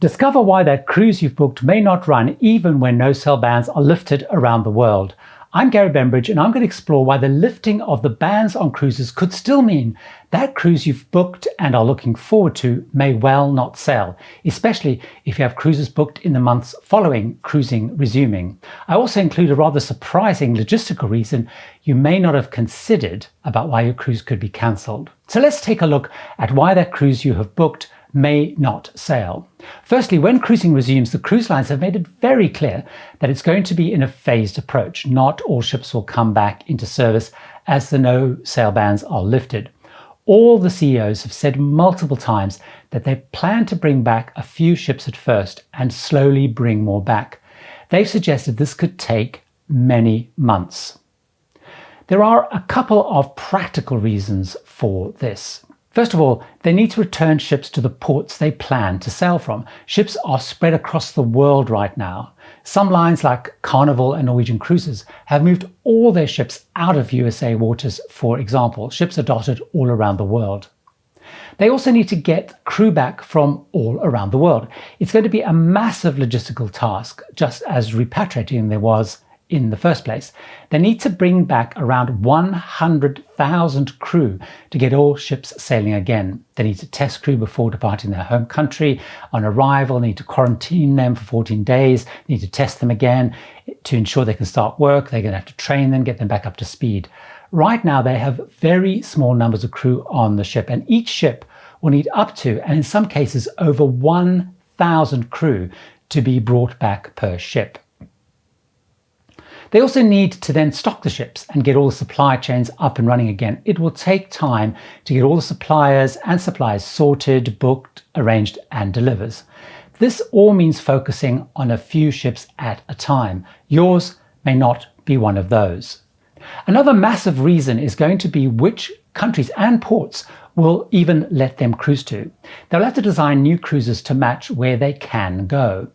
Discover why that cruise you've booked may not run even when no-sail bans are lifted around the world. I'm Gary Bembridge, and I'm going to explore why the lifting of the bans on cruises could still mean that cruise you've booked and are looking forward to may well not sail, especially if you have cruises booked in the months following cruising resuming. I also include a rather surprising logistical reason you may not have considered about why your cruise could be cancelled. So let's take a look at why that cruise you have booked may not sail. Firstly, when cruising resumes, the cruise lines have made it very clear that it's going to be in a phased approach. Not all ships will come back into service as the no-sail bans are lifted. All the CEOs have said multiple times that they plan to bring back a few ships at first and slowly bring more back. They've suggested this could take many months. There are a couple of practical reasons for this. First of all, they need to return ships to the ports they plan to sail from. Ships are spread across the world right now. Some lines like Carnival and Norwegian Cruises have moved all their ships out of USA waters, for example. Ships are dotted all around the world. They also need to get crew back from all around the world. It's going to be a massive logistical task, just as repatriating there was in the first place. They need to bring back around 100,000 crew to get all ships sailing again. They need to test crew before departing their home country. On arrival, they need to quarantine them for 14 days. They need to test them again to ensure they can start work. They're going to have to train them, get them back up to speed. Right now, they have very small numbers of crew on the ship, and each ship will need up to, and in some cases, over 1,000 crew to be brought back per ship. They also need to then stock the ships and get all the supply chains up and running again. It will take time to get all the suppliers and supplies sorted, booked, arranged, and delivers. This all means focusing on a few ships at a time. Yours may not be one of those. Another massive reason is going to be which countries and ports will even let them cruise to. They'll have to design new cruises to match where they can go.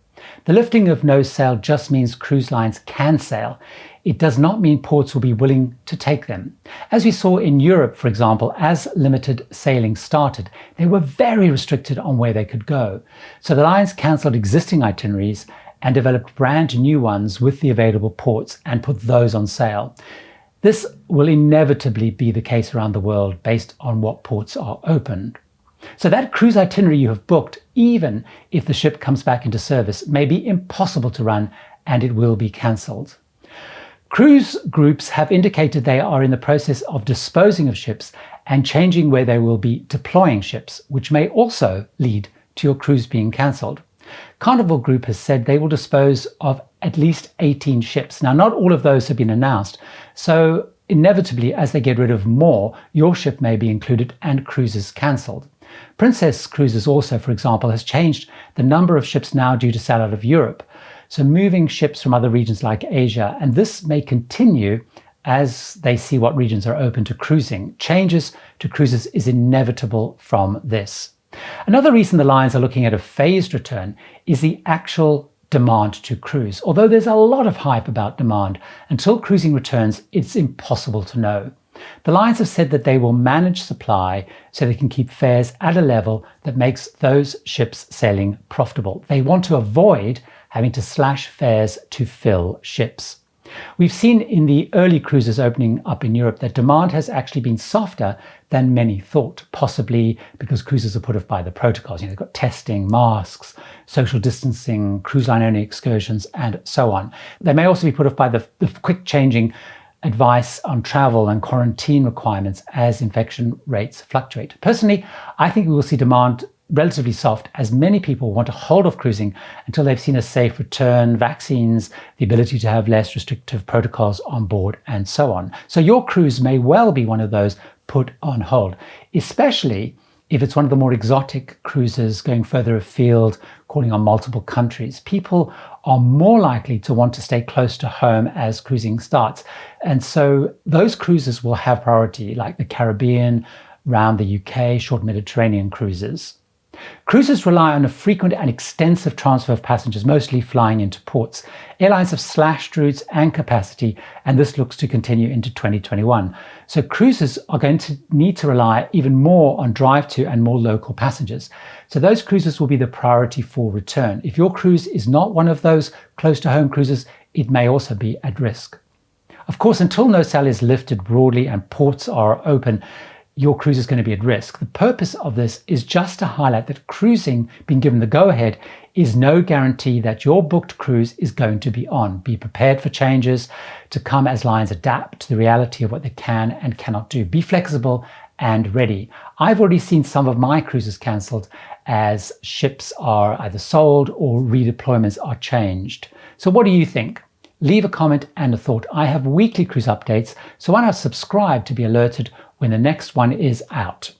The lifting of no-sail just means cruise lines can sail. It does not mean ports will be willing to take them. As we saw in Europe, for example, as limited sailing started, they were very restricted on where they could go. So the lines cancelled existing itineraries and developed brand new ones with the available ports and put those on sale. This will inevitably be the case around the world based on what ports are opened. So that cruise itinerary you have booked, even if the ship comes back into service, may be impossible to run and it will be cancelled. Cruise groups have indicated they are in the process of disposing of ships and changing where they will be deploying ships, which may also lead to your cruise being cancelled. Carnival Group has said they will dispose of at least 18 ships. Now, not all of those have been announced, so inevitably, as they get rid of more, your ship may be included and cruises cancelled. Princess Cruises also, for example, has changed the number of ships now due to sail out of Europe, so moving ships from other regions like Asia, and this may continue as they see what regions are open to cruising. Changes to cruises is inevitable from this. Another reason the lines are looking at a phased return is the actual demand to cruise. Although there's a lot of hype about demand, until cruising returns, it's impossible to know. The lines have said that they will manage supply so they can keep fares at a level that makes those ships sailing profitable. They want to avoid having to slash fares to fill ships. We've seen in the early cruises opening up in Europe that demand has actually been softer than many thought, possibly because cruises are put off by the protocols. They've got testing, masks, social distancing, cruise line only excursions, and so on. They may also be put off by the quick changing advice on travel and quarantine requirements as infection rates fluctuate. Personally, I think we will see demand relatively soft as many people want to hold off cruising until they've seen a safe return, vaccines, the ability to have less restrictive protocols on board, and so on. So your cruise may well be one of those put on hold, especially if it's one of the more exotic cruises going further afield, calling on multiple countries. People are more likely to want to stay close to home as cruising starts. And so those cruises will have priority, like the Caribbean, around the UK, short Mediterranean cruises. Cruises rely on a frequent and extensive transfer of passengers, mostly flying into ports. Airlines have slashed routes and capacity, and this looks to continue into 2021. So cruises are going to need to rely even more on drive-to and more local passengers. So those cruises will be the priority for return. If your cruise is not one of those close-to-home cruises, it may also be at risk. Of course, until no sail is lifted broadly and ports are open, your cruise is going to be at risk. The purpose of this is just to highlight that cruising, being given the go-ahead, is no guarantee that your booked cruise is going to be on. Be prepared for changes to come as lines adapt to the reality of what they can and cannot do. Be flexible and ready. I've already seen some of my cruises cancelled as ships are either sold or redeployments are changed. So what do you think? Leave a comment and a thought. I have weekly cruise updates, so why not subscribe to be alerted when the next one is out?